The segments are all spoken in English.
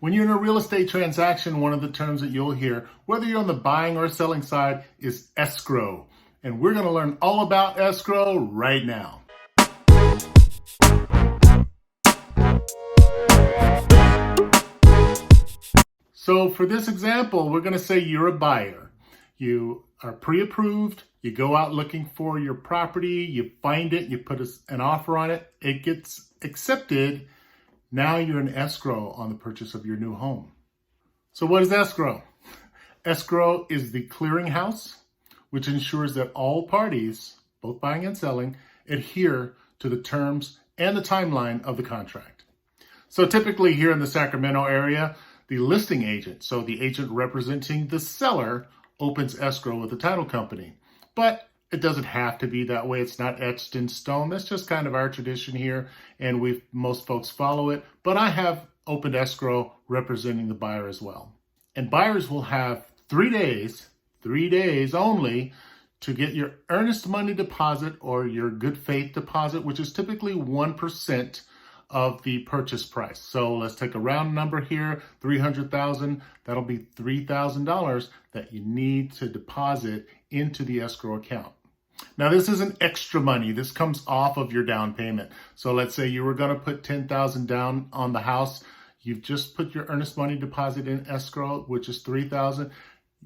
When you're in a real estate transaction, one of the terms that you'll hear, whether you're on the buying or selling side, is escrow. And we're going to learn all about escrow right now. So for this example, we're going to say you're a buyer. You are pre-approved. You go out looking for your property. You find it. You put an offer on it. It gets accepted. Now you're in escrow on the purchase of your new home. So what is escrow? Escrow is the clearinghouse, which ensures that all parties, both buying and selling, adhere to the terms and the timeline of the contract. So typically here in the Sacramento area, the listing agent, so the agent representing the seller, opens escrow with the title company. But it doesn't have to be that way. It's not etched in stone. That's just kind of our tradition here, and most folks follow it. But I have opened escrow representing the buyer as well. And buyers will have 3 days only, to get your earnest money deposit or your good faith deposit, which is typically 1% of the purchase price. So let's take a round number here, $300,000. That'll be $3,000 that you need to deposit into the escrow account. Now, this isn't extra money. This comes off of your down payment. So let's say you were going to put $10,000 down on the house. You've just put your earnest money deposit in escrow, which is $3,000.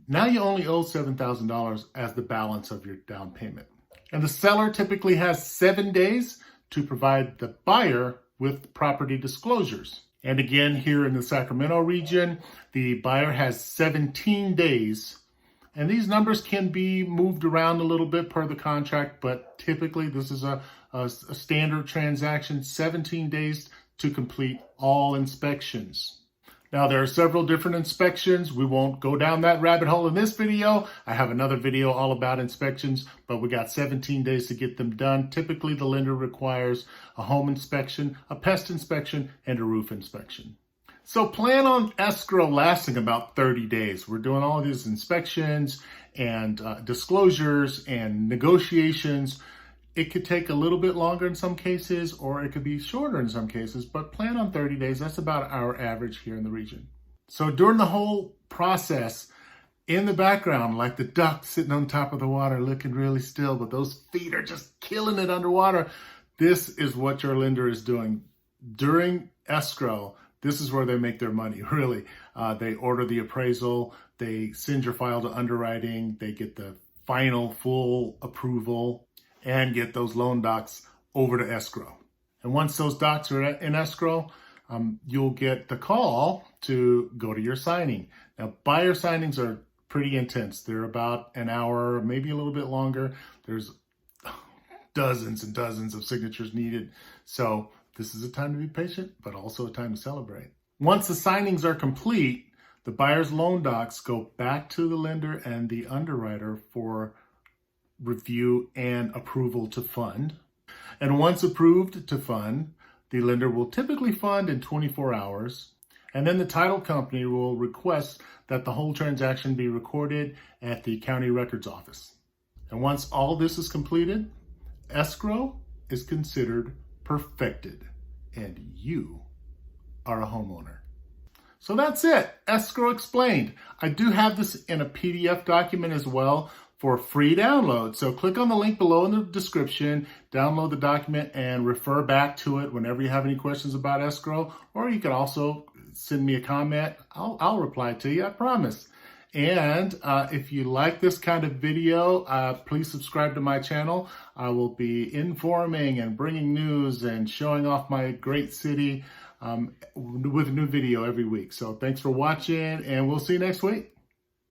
Now you only owe $7,000 as the balance of your down payment. And the seller typically has 7 days to provide the buyer with property disclosures. And again, here in the Sacramento region, the buyer has 17 days. And these numbers can be moved around a little bit per the contract, but typically this is a standard transaction, 17 days to complete all inspections. Now, there are several different inspections. We won't go down that rabbit hole in this video. I have another video all about inspections, but we got 17 days to get them done. Typically, the lender requires a home inspection, a pest inspection, and a roof inspection. So plan on escrow lasting about 30 days. We're doing all of these inspections and disclosures and negotiations. It could take a little bit longer in some cases, or it could be shorter in some cases, but plan on 30 days. That's about our average here in the region. So during the whole process, in the background, like the duck sitting on top of the water looking really still, but those feet are just killing it underwater, this is what your lender is doing. During escrow, this is where they make their money, really. They order the appraisal, they send your file to underwriting, they get the final full approval, and get those loan docs over to escrow. And once those docs are in escrow, you'll get the call to go to your signing. Now, buyer signings are pretty intense. They're about an hour, maybe a little bit longer. There's dozens and dozens of signatures needed. So this is a time to be patient, but also a time to celebrate. Once the signings are complete, the buyer's loan docs go back to the lender and the underwriter for review and approval to fund. And once approved to fund, the lender will typically fund in 24 hours. And then the title company will request that the whole transaction be recorded at the county records office. And once all this is completed, escrow is considered perfected, and you are a homeowner. So that's it. Escrow Explained. I do have this in a PDF document as well for free download. So click on the link below in the description, download the document, and refer back to it whenever you have any questions about escrow. Or you can also send me a comment. I'll reply to you, I promise. And if you like this kind of video, please subscribe to my channel. I will be informing and bringing news and showing off my great city with a new video every week. So thanks for watching, and we'll see you next week.